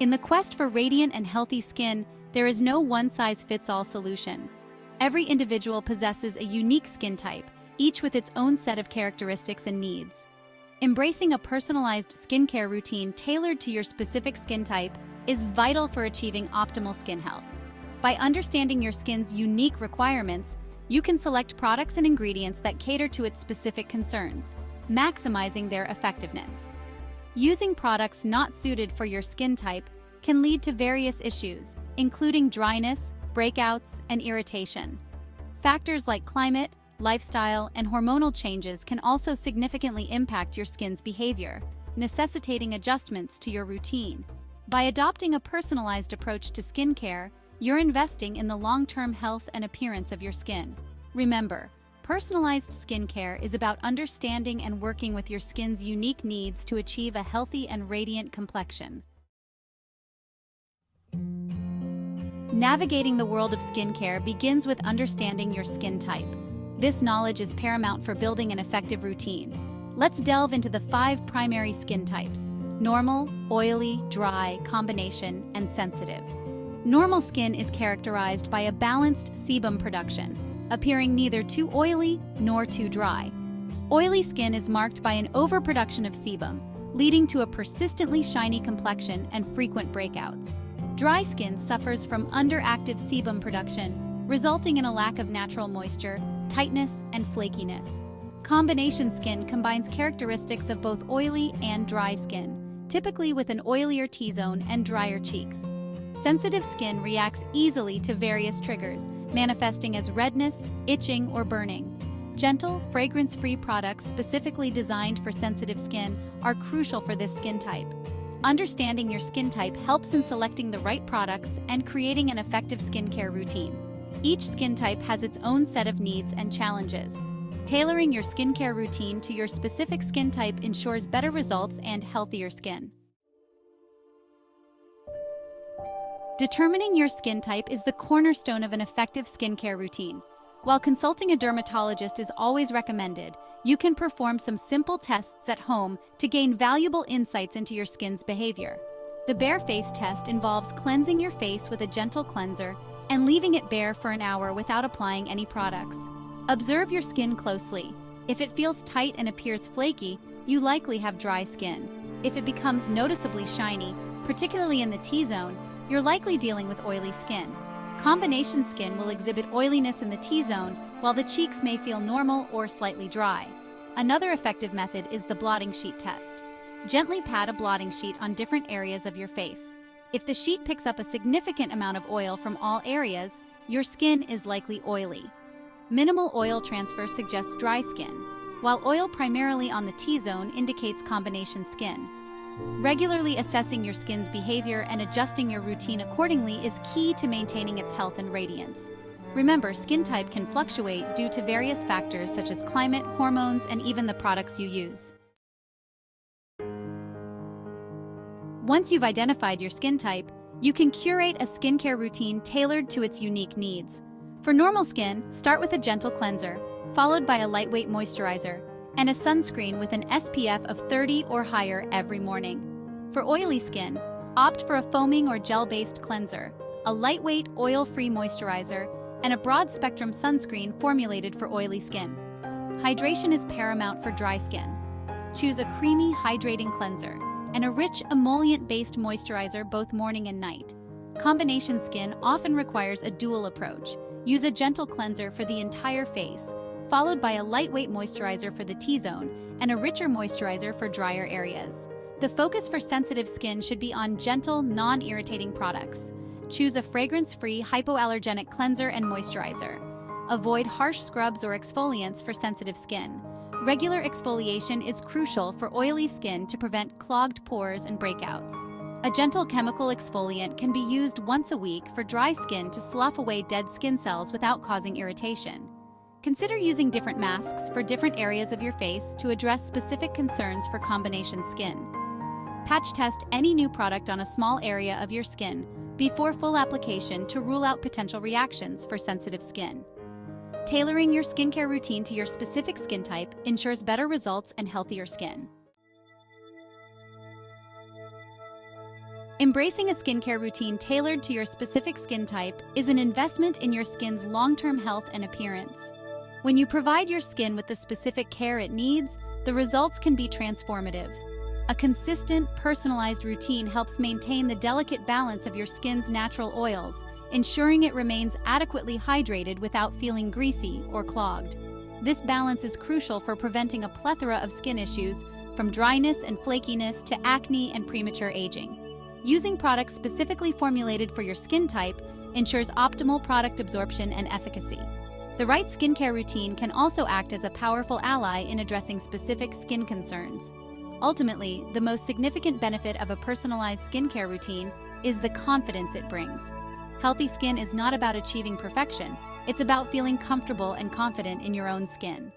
In the quest for radiant and healthy skin, there is no one-size-fits-all solution. Every individual possesses a unique skin type, each with its own set of characteristics and needs. Embracing a personalized skincare routine tailored to your specific skin type is vital for achieving optimal skin health. By understanding your skin's unique requirements, you can select products and ingredients that cater to its specific concerns, maximizing their effectiveness. Using products not suited for your skin type can lead to various issues, including dryness, breakouts, and irritation. Factors like climate, lifestyle, and hormonal changes can also significantly impact your skin's behavior, necessitating adjustments to your routine. By adopting a personalized approach to skincare, you're investing in the long-term health and appearance of your skin. Remember, personalized skincare is about understanding and working with your skin's unique needs to achieve a healthy and radiant complexion. Navigating the world of skincare begins with understanding your skin type. This knowledge is paramount for building an effective routine. Let's delve into the 5 primary skin types: normal, oily, dry, combination, and sensitive. Normal skin is characterized by a balanced sebum production, appearing neither too oily nor too dry. Oily skin is marked by an overproduction of sebum, leading to a persistently shiny complexion and frequent breakouts. Dry skin suffers from underactive sebum production, resulting in a lack of natural moisture, tightness, and flakiness. Combination skin combines characteristics of both oily and dry skin, typically with an oilier T-zone and drier cheeks. Sensitive skin reacts easily to various triggers, manifesting as redness, itching, or burning. Gentle, fragrance-free products specifically designed for sensitive skin are crucial for this skin type. Understanding your skin type helps in selecting the right products and creating an effective skincare routine. Each skin type has its own set of needs and challenges. Tailoring your skincare routine to your specific skin type ensures better results and healthier skin. Determining your skin type is the cornerstone of an effective skincare routine. While consulting a dermatologist is always recommended, you can perform some simple tests at home to gain valuable insights into your skin's behavior. The bare face test involves cleansing your face with a gentle cleanser and leaving it bare for an hour without applying any products. Observe your skin closely. If it feels tight and appears flaky, you likely have dry skin. If it becomes noticeably shiny, particularly in the T-zone, you're likely dealing with oily skin. Combination skin will exhibit oiliness in the T-zone, while the cheeks may feel normal or slightly dry. Another effective method is the blotting sheet test. Gently pat a blotting sheet on different areas of your face. If the sheet picks up a significant amount of oil from all areas, your skin is likely oily. Minimal oil transfer suggests dry skin, while oil primarily on the T-zone indicates combination skin. Regularly assessing your skin's behavior and adjusting your routine accordingly is key to maintaining its health and radiance. Remember, skin type can fluctuate due to various factors such as climate, hormones, and even the products you use. Once you've identified your skin type, you can curate a skincare routine tailored to its unique needs. For normal skin, start with a gentle cleanser, followed by a lightweight moisturizer, and a sunscreen with an SPF of 30 or higher every morning. For oily skin, opt for a foaming or gel-based cleanser, a lightweight, oil-free moisturizer, and a broad-spectrum sunscreen formulated for oily skin. Hydration is paramount for dry skin. Choose a creamy, hydrating cleanser and a rich, emollient-based moisturizer both morning and night. Combination skin often requires a dual approach. Use a gentle cleanser for the entire face, followed by a lightweight moisturizer for the T-zone and a richer moisturizer for drier areas. The focus for sensitive skin should be on gentle, non-irritating products. Choose a fragrance-free, hypoallergenic cleanser and moisturizer. Avoid harsh scrubs or exfoliants for sensitive skin. Regular exfoliation is crucial for oily skin to prevent clogged pores and breakouts. A gentle chemical exfoliant can be used once a week for dry skin to slough away dead skin cells without causing irritation. Consider using different masks for different areas of your face to address specific concerns for combination skin. Patch test any new product on a small area of your skin before full application to rule out potential reactions for sensitive skin. Tailoring your skincare routine to your specific skin type ensures better results and healthier skin. Embracing a skincare routine tailored to your specific skin type is an investment in your skin's long-term health and appearance. When you provide your skin with the specific care it needs, the results can be transformative. A consistent, personalized routine helps maintain the delicate balance of your skin's natural oils, ensuring it remains adequately hydrated without feeling greasy or clogged. This balance is crucial for preventing a plethora of skin issues, from dryness and flakiness to acne and premature aging. Using products specifically formulated for your skin type ensures optimal product absorption and efficacy. The right skincare routine can also act as a powerful ally in addressing specific skin concerns. Ultimately, the most significant benefit of a personalized skincare routine is the confidence it brings. Healthy skin is not about achieving perfection, it's about feeling comfortable and confident in your own skin.